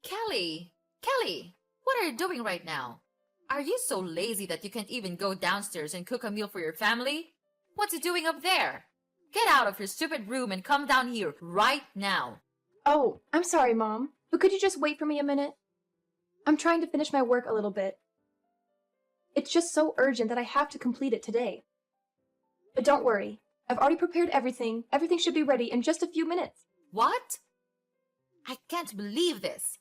Kelly! Kelly! What are you doing right now? Are you so lazy that you can't even go downstairs and cook a meal for your family? What's you doing up there? Get out of your stupid room and come down here right now. Oh, I'm sorry, Mom, but could you just wait for me a minute? I'm trying to finish my work a little bit. It's just so urgent that I have to complete it today. But don't worry, I've already prepared everything. Everything should be ready in just a few minutes. What? I can't believe this.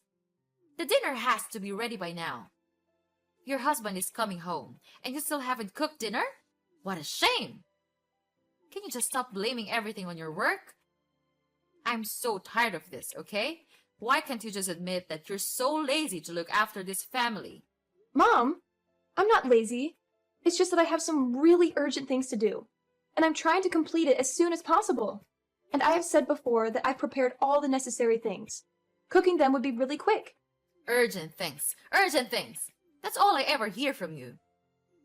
The dinner has to be ready by now. Your husband is coming home, and you still haven't cooked dinner? What a shame! Can you just stop blaming everything on your work? I'm so tired of this, okay? Why can't you just admit that you're so lazy to look after this family? Mom, I'm not lazy. It's just that I have some really urgent things to do, and I'm trying to complete it as soon as possible. And I have said before that I've prepared all the necessary things. Cooking them would be really quick. Urgent things. Urgent things. That's all I ever hear from you.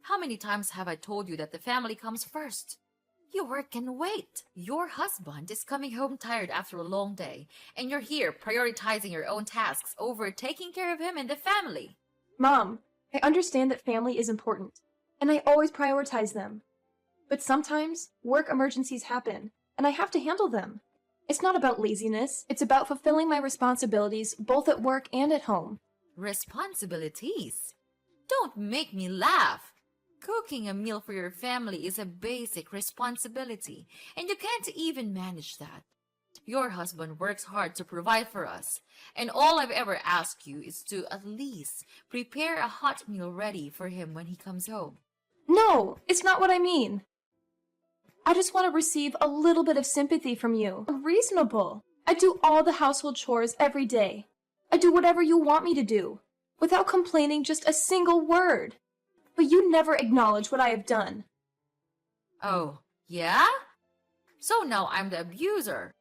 How many times have I told you that the family comes first? Your work can wait. Your husband is coming home tired after a long day, and you're here prioritizing your own tasks over taking care of him and the family. Mom, I understand that family is important, and I always prioritize them. But sometimes work emergencies happen, and I have to handle them. It's not about laziness. It's about fulfilling my responsibilities both at work and at home. Responsibilities? Don't make me laugh. Cooking a meal for your family is a basic responsibility, and you can't even manage that. Your husband works hard to provide for us, and all I've ever asked you is to at least prepare a hot meal ready for him when he comes home. No, it's not what I mean. I just want to receive a little bit of sympathy from you. Reasonable. I do all the household chores every day. I do whatever you want me to do, without complaining just a single word. But you never acknowledge what I have done. Oh, yeah? So now I'm the abuser.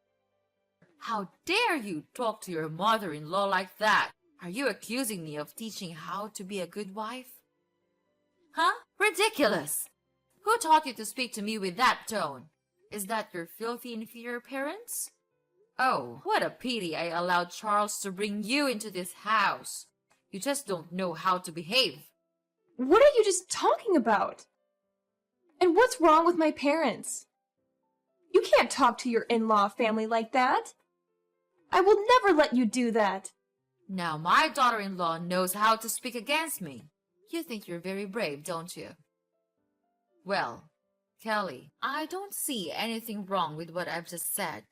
How dare you talk to your mother-in-law like that? Are you accusing me of teaching how to be a good wife? Huh? Ridiculous! Who taught you to speak to me with that tone? Is that your filthy inferior parents? Oh, what a pity I allowed Charles to bring you into this house. You just don't know how to behave. What are you just talking about? And what's wrong with my parents? You can't talk to your in-law family like that. I will never let you do that. Now my daughter-in-law knows how to speak against me. You think you're very brave, don't you? Well, Kelly, I don't see anything wrong with what I've just said.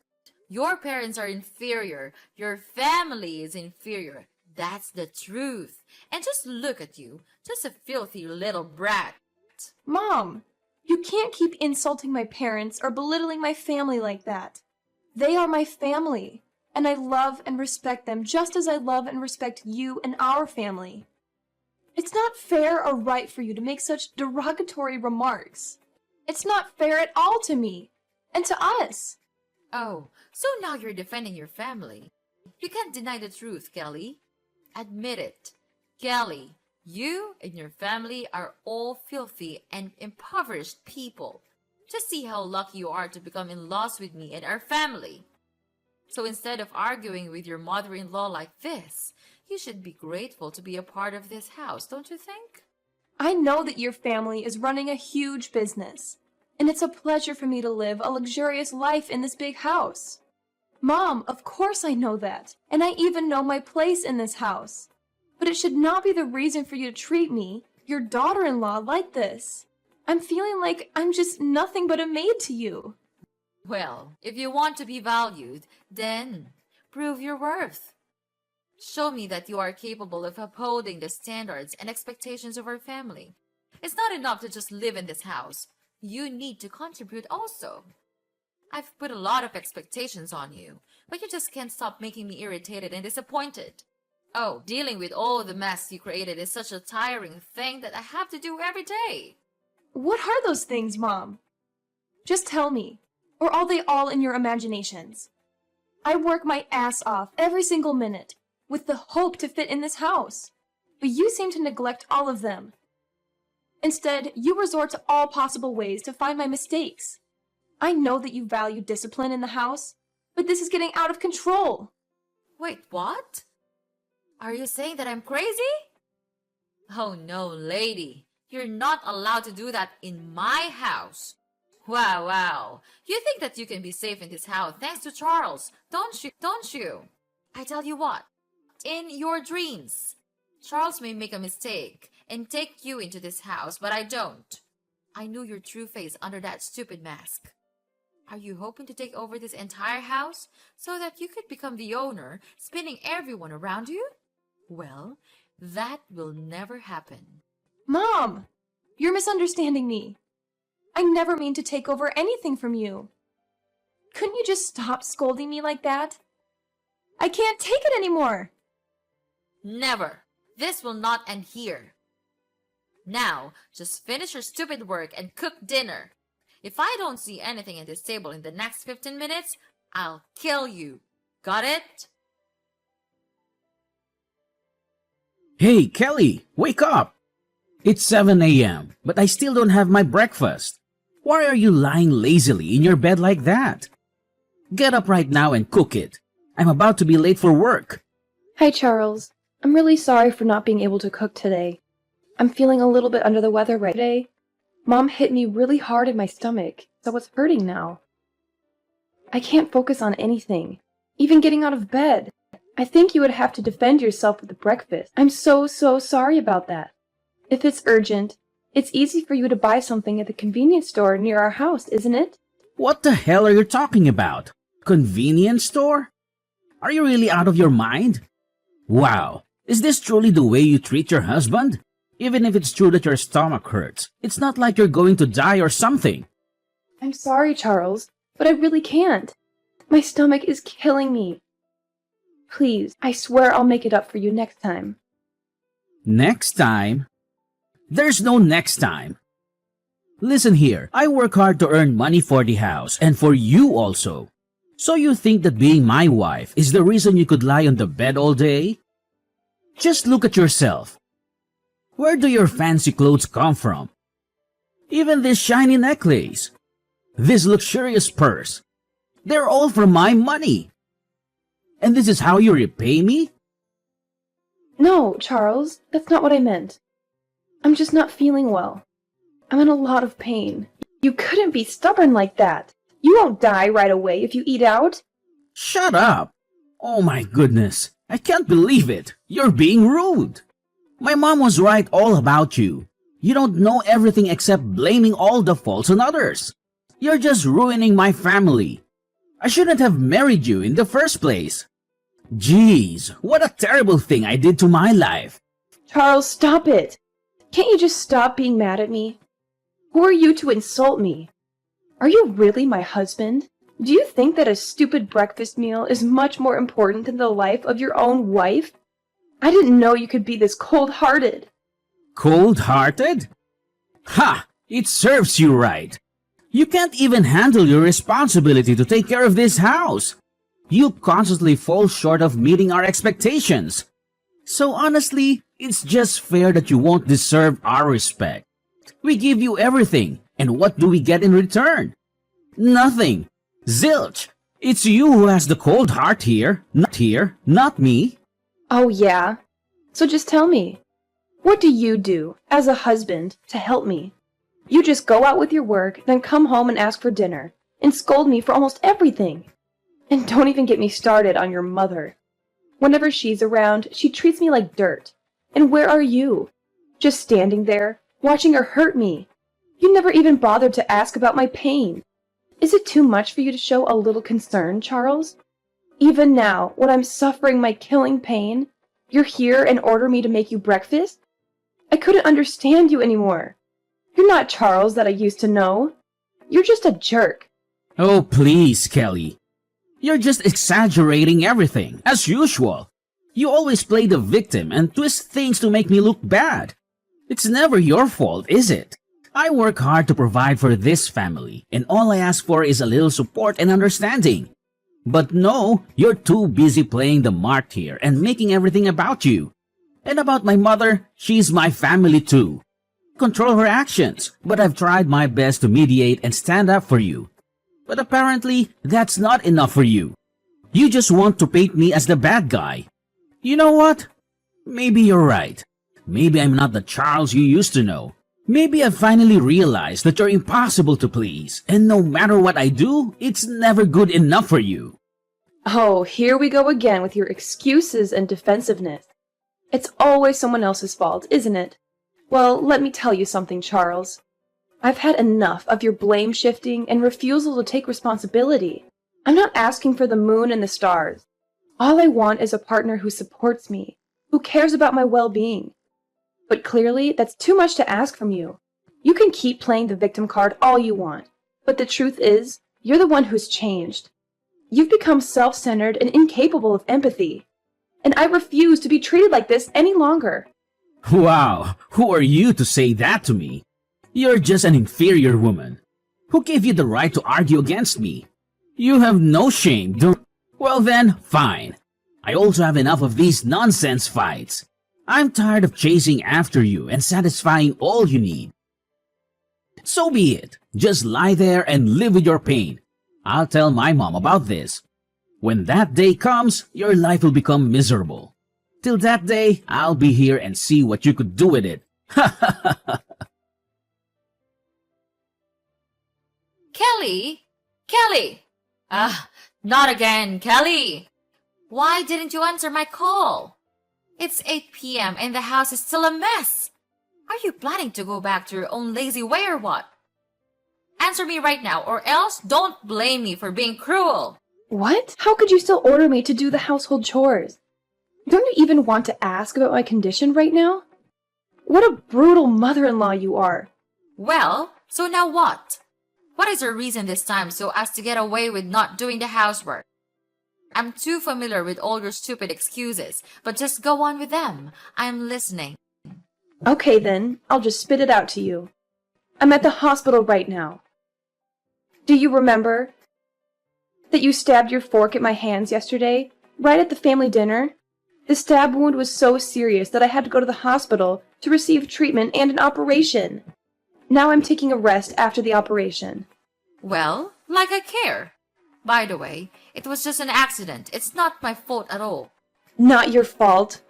Your parents are inferior. Your family is inferior. That's the truth. And just look at you, just a filthy little brat. Mom, you can't keep insulting my parents or belittling my family like that. They are my family, and I love and respect them just as I love and respect you and our family. It's not fair or right for you to make such derogatory remarks. It's not fair at all to me, and to us. Oh, so now you're defending your family. You can't deny the truth, Kelly. Admit it. Kelly, you and your family are all filthy and impoverished people. Just see how lucky you are to become in-laws with me and our family. So instead of arguing with your mother-in-law like this, you should be grateful to be a part of this house, don't you think? I know that your family is running a huge business, and it's a pleasure for me to live a luxurious life in this big house. Mom, of course I know that, and I even know my place in this house. But it should not be the reason for you to treat me, your daughter-in-law, like this. I'm feeling like I'm just nothing but a maid to you. Well, if you want to be valued, then prove your worth. Show me that you are capable of upholding the standards and expectations of our family. It's not enough to just live in this house. You need to contribute also. I've put a lot of expectations on you, but you just can't stop making me irritated and disappointed. Oh, dealing with all the mess you created is such a tiring thing that I have to do every day. What are those things, Mom? Just tell me, or are they all in your imaginations? I work my ass off every single minute, with the hope to fit in this house, but you seem to neglect all of them. Instead, you resort to all possible ways to find my mistakes. I know that you value discipline in the house, but this is getting out of control. Wait, what? Are you saying that I'm crazy? Oh no, lady. You're not allowed to do that in my house. Wow, wow. You think that you can be safe in this house thanks to Charles, don't you? Don't you? I tell you what, in your dreams, Charles may make a mistake and take you into this house, but I don't. I knew your true face under that stupid mask. Are you hoping to take over this entire house so that you could become the owner, spinning everyone around you? Well, that will never happen. Mom! You're misunderstanding me. I never mean to take over anything from you. Couldn't you just stop scolding me like that? I can't take it anymore. Never. This will not end here. Now, just finish your stupid work and cook dinner. If I don't see anything at this table in the next 15 minutes, I'll kill you. Got it? Hey, Kelly, wake up! It's 7 a.m., but I still don't have my breakfast. Why are you lying lazily in your bed like that? Get up right now and cook it. I'm about to be late for work. Hi, Charles. I'm really sorry for not being able to cook today. I'm feeling a little bit under the weather right today. Mom hit me really hard in my stomach, so it's hurting now. I can't focus on anything, even getting out of bed. I think you would have to defend yourself with the breakfast. I'm so sorry about that. If it's urgent, it's easy for you to buy something at the convenience store near our house, isn't it? What the hell are you talking about? Convenience store? Are you really out of your mind? Wow, is this truly the way you treat your husband? Even if it's true that your stomach hurts, it's not like you're going to die or something. I'm sorry, Charles, but I really can't. My stomach is killing me. Please, I swear I'll make it up for you next time. Next time? There's no next time. Listen here, I work hard to earn money for the house and for you also. So you think that being my wife is the reason you could lie on the bed all day? Just look at yourself. Where do your fancy clothes come from? Even this shiny necklace, this luxurious purse, they're all from my money. And this is how you repay me? No, Charles, that's not what I meant. I'm just not feeling well. I'm in a lot of pain. You couldn't be stubborn like that. You won't die right away if you eat out. Shut up! Oh my goodness, I can't believe it. You're being rude. My mom was right all about you. You don't know everything except blaming all the faults on others. You're just ruining my family. I shouldn't have married you in the first place. Jeez, what a terrible thing I did to my life. Charles, stop it. Can't you just stop being mad at me? Who are you to insult me? Are you really my husband? Do you think that a stupid breakfast meal is much more important than the life of your own wife? I didn't know you could be this cold-hearted. Cold-hearted? Ha! It serves you right. You can't even handle your responsibility to take care of this house. You constantly fall short of meeting our expectations. So honestly, it's just fair that you won't deserve our respect. We give you everything, and what do we get in return? Nothing. Zilch. It's you who has the cold heart here, not me. Oh, yeah? So just tell me, what do you do, as a husband, to help me? You just go out with your work, then come home and ask for dinner, and scold me for almost everything. And don't even get me started on your mother. Whenever she's around, she treats me like dirt. And where are you? Just standing there, watching her hurt me. You never even bothered to ask about my pain. Is it too much for you to show a little concern, Charles? Even now, when I'm suffering my killing pain, you're here and order me to make you breakfast? I couldn't understand you anymore. You're not Charles that I used to know. You're just a jerk. Oh, please, Kelly. You're just exaggerating everything, as usual. You always play the victim and twist things to make me look bad. It's never your fault, is it? I work hard to provide for this family, and all I ask for is a little support and understanding. But no, you're too busy playing the mart here and making everything about you. And about my mother, she's my family too. Control her actions, but I've tried my best to mediate and stand up for you. But apparently, that's not enough for you. You just want to paint me as the bad guy. You know what? Maybe you're right. Maybe I'm not the Charles you used to know. Maybe I finally realized that you're impossible to please, and no matter what I do, it's never good enough for you. Oh, here we go again with your excuses and defensiveness. It's always someone else's fault, isn't it? Well, let me tell you something, Charles. I've had enough of your blame shifting and refusal to take responsibility. I'm not asking for the moon and the stars. All I want is a partner who supports me, who cares about my well-being. But clearly, that's too much to ask from you. You can keep playing the victim card all you want, but the truth is, you're the one who's changed. You've become self-centered and incapable of empathy. And I refuse to be treated like this any longer. Wow, who are you to say that to me? You're just an inferior woman. Who gave you the right to argue against me? You have no shame, don't... Well then, fine. I also have enough of these nonsense fights. I'm tired of chasing after you and satisfying all you need. So be it. Just lie there and live with your pain. I'll tell my mom about this. When that day comes, your life will become miserable. Till that day, I'll be here and see what you could do with it. Kelly? Kelly! Not again, Kelly! Why didn't you answer my call? It's 8 p.m. and the house is still a mess. Are you planning to go back to your own lazy way or what? Answer me right now, or else don't blame me for being cruel. What? How could you still order me to do the household chores? Don't you even want to ask about my condition right now? What a brutal mother-in-law you are. Well, so now what? What is your reason this time so as to get away with not doing the housework? I'm too familiar with all your stupid excuses, but just go on with them. I'm listening. Okay then, I'll just spit it out to you. I'm at the hospital right now. Do you remember that you stabbed your fork at my hands yesterday, right at the family dinner? The stab wound was so serious that I had to go to the hospital to receive treatment and an operation. Now I'm taking a rest after the operation. Well, like I care. By the way, it was just an accident. It's not my fault at all. Not your fault.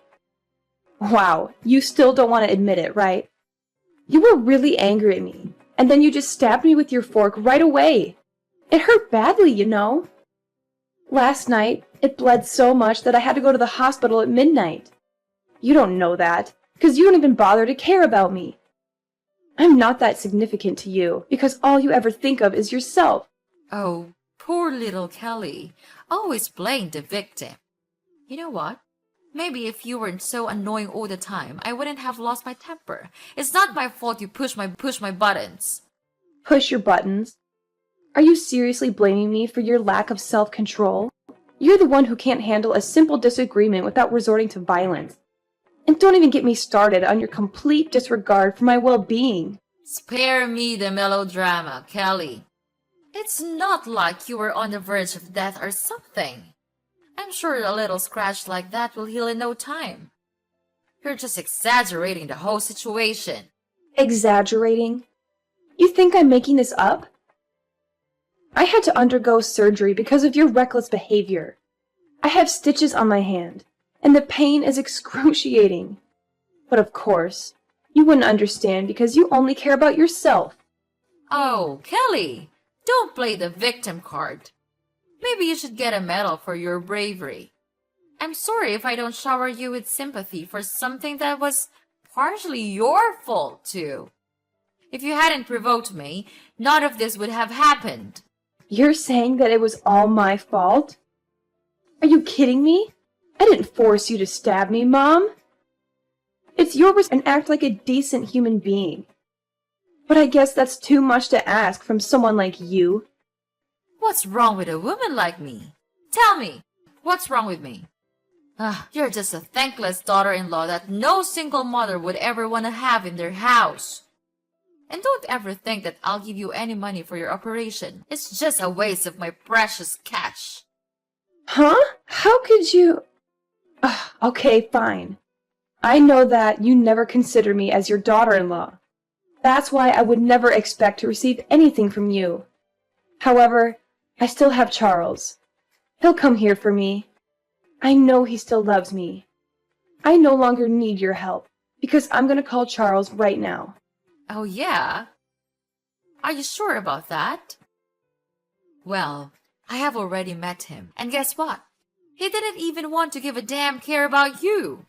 Wow, you still don't want to admit it, right? You were really angry at me, and then you just stabbed me with your fork right away. It hurt badly, you know. Last night, it bled so much that I had to go to the hospital at midnight. You don't know that, because you don't even bother to care about me. I'm not that significant to you, because all you ever think of is yourself. Oh, poor little Kelly. Always playing the victim. You know what? Maybe if you weren't so annoying all the time, I wouldn't have lost my temper. It's not my fault you push my buttons. Push your buttons? Are you seriously blaming me for your lack of self-control? You're the one who can't handle a simple disagreement without resorting to violence. And don't even get me started on your complete disregard for my well-being. Spare me the melodrama, Kelly. It's not like you were on the verge of death or something. I'm sure a little scratch like that will heal in no time. You're just exaggerating the whole situation. Exaggerating? You think I'm making this up? I had to undergo surgery because of your reckless behavior. I have stitches on my hand, and the pain is excruciating. But of course, you wouldn't understand because you only care about yourself. Oh, Kelly, don't play the victim card. Maybe you should get a medal for your bravery. I'm sorry if I don't shower you with sympathy for something that was partially your fault, too. If you hadn't provoked me, none of this would have happened. You're saying that it was all my fault? Are you kidding me? I didn't force you to stab me, Mom. It's your and act like a decent human being. But I guess that's too much to ask from someone like you. What's wrong with a woman like me? Tell me, what's wrong with me? You're just a thankless daughter-in-law that no single mother would ever want to have in their house. And don't ever think that I'll give you any money for your operation. It's just a waste of my precious cash. Huh? How could you... Okay, fine. I know that you never consider me as your daughter-in-law. That's why I would never expect to receive anything from you. However, I still have Charles. He'll come here for me. I know he still loves me. I no longer need your help because I'm going to call Charles right now. Oh, yeah? Are you sure about that? Well, I have already met him, and guess what? He didn't even want to give a damn care about you.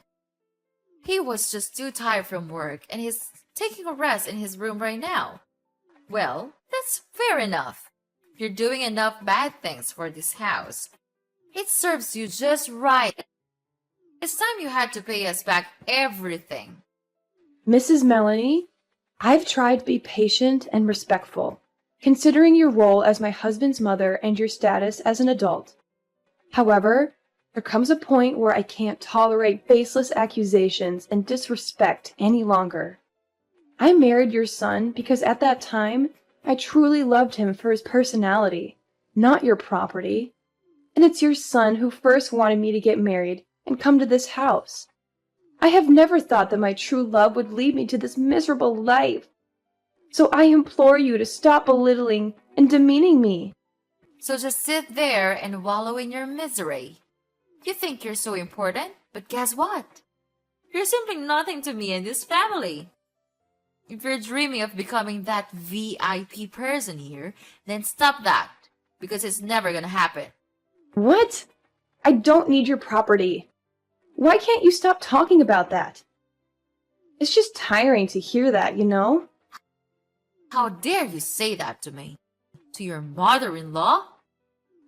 He was just too tired from work, and he's taking a rest in his room right now. Well, that's fair enough. You're doing enough bad things for this house. It serves you just right. It's time you had to pay us back everything. Mrs. Melanie, I've tried to be patient and respectful, considering your role as my husband's mother and your status as an adult. However, there comes a point where I can't tolerate baseless accusations and disrespect any longer. I married your son because at that time, I truly loved him for his personality, not your property. And it's your son who first wanted me to get married and come to this house. I have never thought that my true love would lead me to this miserable life. So I implore you to stop belittling and demeaning me. So just sit there and wallow in your misery. You think you're so important, but guess what? You're simply nothing to me and this family. If you're dreaming of becoming that VIP person here, then stop that, because it's never gonna happen. What? I don't need your property. Why can't you stop talking about that? It's just tiring to hear that, you know? How dare you say that to me? To your mother-in-law?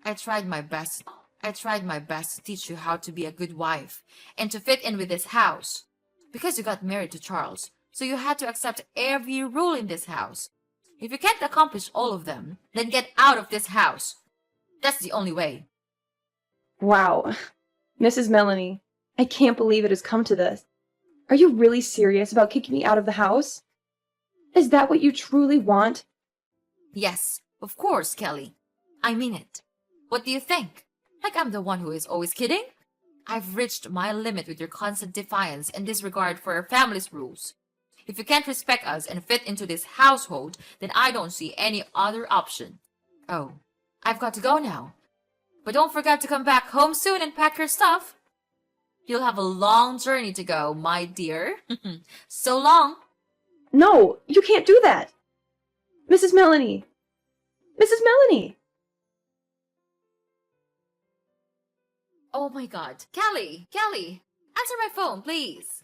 I tried my best to teach you how to be a good wife and to fit in with this house. Because you got married to Charles, so you had to accept every rule in this house. If you can't accomplish all of them, then get out of this house. That's the only way. Wow. Mrs. Melanie, I can't believe it has come to this. Are you really serious about kicking me out of the house? Is that what you truly want? Yes, of course, Kelly. I mean it. What do you think? Like I'm the one who is always kidding? I've reached my limit with your constant defiance and disregard for our family's rules. If you can't respect us and fit into this household, then I don't see any other option. Oh, I've got to go now. But don't forget to come back home soon and pack your stuff. You'll have a long journey to go, my dear. So long. No, you can't do that. Mrs. Melanie. Mrs. Melanie. Oh my god. Kelly, answer my phone, please.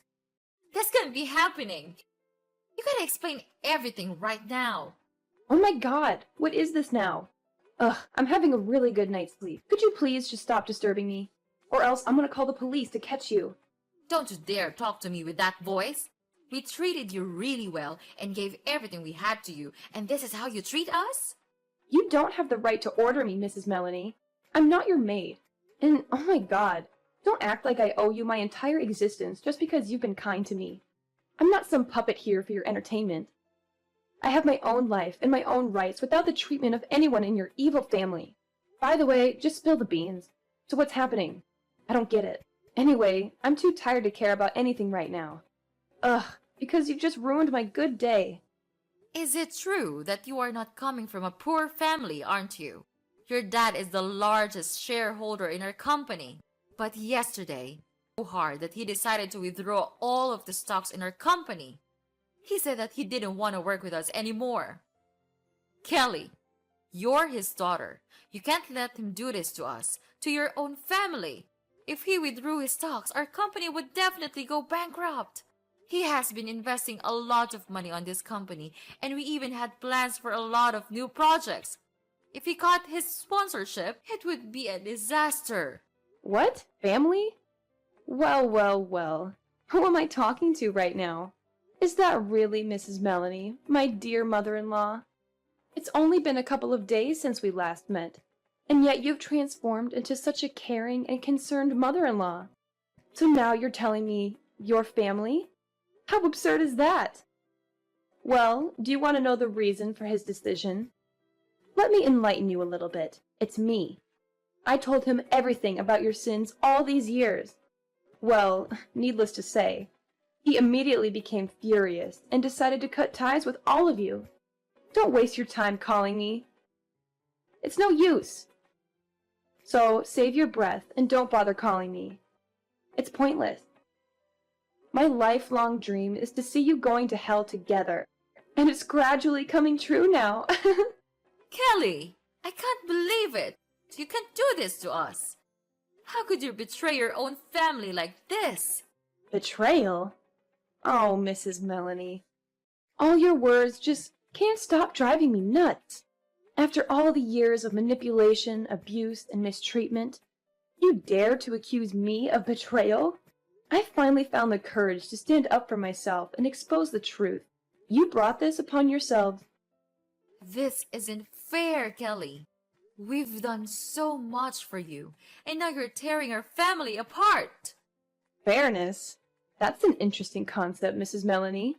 This can't be happening. You gotta explain everything right now. Oh my god, what is this now? Ugh, I'm having a really good night's sleep. Could you please just stop disturbing me? Or else I'm gonna call the police to catch you. Don't you dare talk to me with that voice. We treated you really well and gave everything we had to you, and this is how you treat us? You don't have the right to order me, Mrs. Melanie. I'm not your maid. And, oh my god, don't act like I owe you my entire existence just because you've been kind to me. I'm not some puppet here for your entertainment. I have my own life and my own rights without the treatment of anyone in your evil family. By the way, just spill the beans. So what's happening? I don't get it. Anyway, I'm too tired to care about anything right now. Ugh, because you've just ruined my good day. Is it true that you are not coming from a poor family, aren't you? Your dad is the largest shareholder in our company. But yesterday, so hard that he decided to withdraw all of the stocks in our company. He said that he didn't want to work with us anymore. Kelly, you're his daughter. You can't let him do this to us, to your own family. If he withdrew his stocks, our company would definitely go bankrupt. He has been investing a lot of money on this company, and we even had plans for a lot of new projects. If he cut his sponsorship, it would be a disaster. What? Family? Well, well, well. Who am I talking to right now? Is that really Mrs. Melanie, my dear mother-in-law? It's only been a couple of days since we last met, and yet you've transformed into such a caring and concerned mother-in-law. So now you're telling me your family? How absurd is that? Well, do you want to know the reason for his decision? Let me enlighten you a little bit. It's me. I told him everything about your sins all these years. Well, needless to say, he immediately became furious and decided to cut ties with all of you. Don't waste your time calling me. It's no use. So save your breath and don't bother calling me. It's pointless. My lifelong dream is to see you going to hell together. And it's gradually coming true now. Kelly, I can't believe it. You can't do this to us. How could you betray your own family like this? Betrayal? Oh, Mrs. Melanie. All your words just can't stop driving me nuts. After all the years of manipulation, abuse, and mistreatment, you dare to accuse me of betrayal? I finally found the courage to stand up for myself and expose the truth. You brought this upon yourselves. This isn't fair, Kelly. We've done so much for you, and now you're tearing our family apart. Fairness? That's an interesting concept, Mrs. Melanie.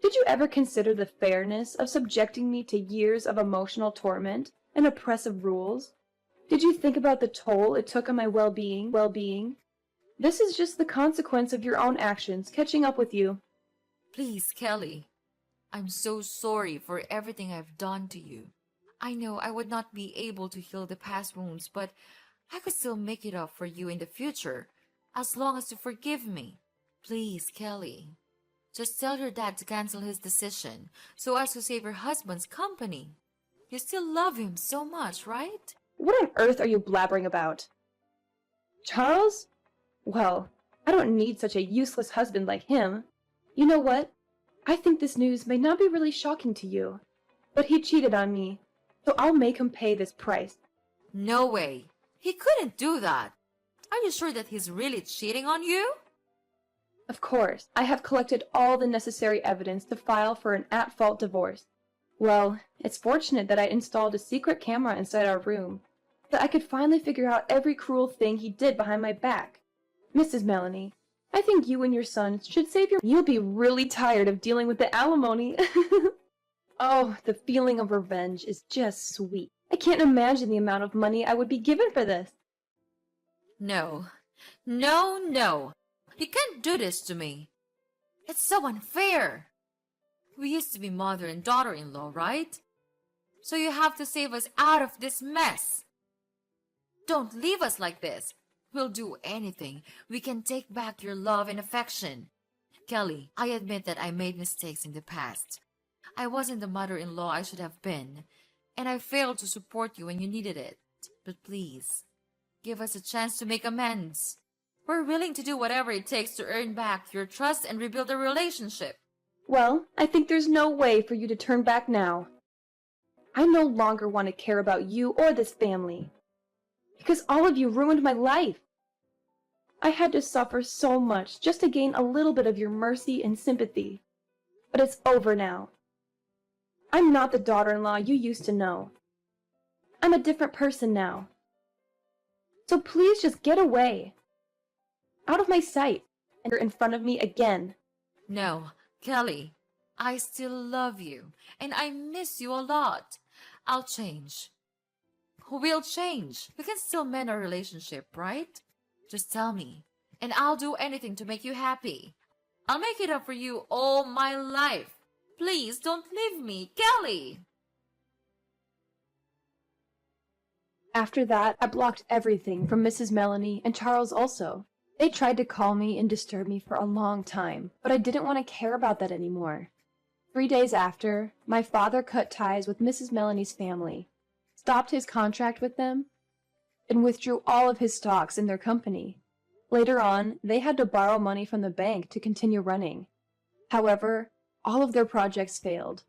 Did you ever consider the fairness of subjecting me to years of emotional torment and oppressive rules? Did you think about the toll it took on my well-being? This is just the consequence of your own actions catching up with you. Please, Kelly. I'm so sorry for everything I've done to you. I know I would not be able to heal the past wounds, but I could still make it up for you in the future, as long as you forgive me. Please, Kelly. Just tell your dad to cancel his decision, so as to save your husband's company. You still love him so much, right? What on earth are you blabbering about? Charles? Well, I don't need such a useless husband like him. You know what? I think this news may not be really shocking to you, but he cheated on me, so I'll make him pay this price. No way. He couldn't do that. Are you sure that he's really cheating on you? Of course, I have collected all the necessary evidence to file for an at-fault divorce. Well, it's fortunate that I installed a secret camera inside our room, so I could finally figure out every cruel thing he did behind my back. Mrs. Melanie, I think you and your son should save your... You'll be really tired of dealing with the alimony. Oh, the feeling of revenge is just sweet. I can't imagine the amount of money I would be given for this. No. No, no. You can't do this to me. It's so unfair. We used to be mother and daughter-in-law, right? So you have to save us out of this mess. Don't leave us like this. We'll do anything. We can take back your love and affection. Kelly, I admit that I made mistakes in the past. I wasn't the mother-in-law I should have been, and I failed to support you when you needed it. But please, give us a chance to make amends. We're willing to do whatever it takes to earn back your trust and rebuild the relationship. Well, I think there's no way for you to turn back now. I no longer want to care about you or this family, because all of you ruined my life. I had to suffer so much just to gain a little bit of your mercy and sympathy. But it's over now. I'm not the daughter-in-law you used to know. I'm a different person now. So please just get away. Out of my sight, and you're in front of me again. No, Kelly, I still love you, and I miss you a lot. I'll change. We'll change. We can still mend our relationship, right? Just tell me, and I'll do anything to make you happy. I'll make it up for you all my life. Please don't leave me, Kelly. After that, I blocked everything from Mrs. Melanie and Charles also. They tried to call me and disturb me for a long time, but I didn't want to care about that anymore. 3 days after, my father cut ties with Mrs. Melanie's family, stopped his contract with them, and withdrew all of his stocks in their company. Later on, they had to borrow money from the bank to continue running. However, all of their projects failed.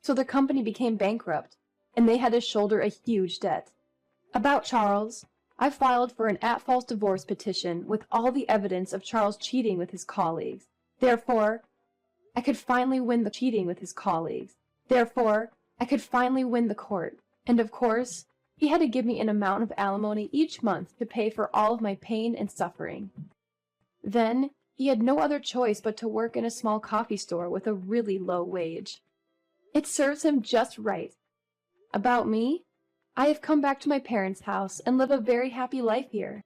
So the company became bankrupt, and they had to shoulder a huge debt. About Charles, I filed for an at-fault divorce petition with all the evidence of Charles cheating with his colleagues. Therefore, I could finally win the court. And of course, he had to give me an amount of alimony each month to pay for all of my pain and suffering. Then, he had no other choice but to work in a small coffee store with a really low wage. It serves him just right. About me, I have come back to my parents' house and live a very happy life here.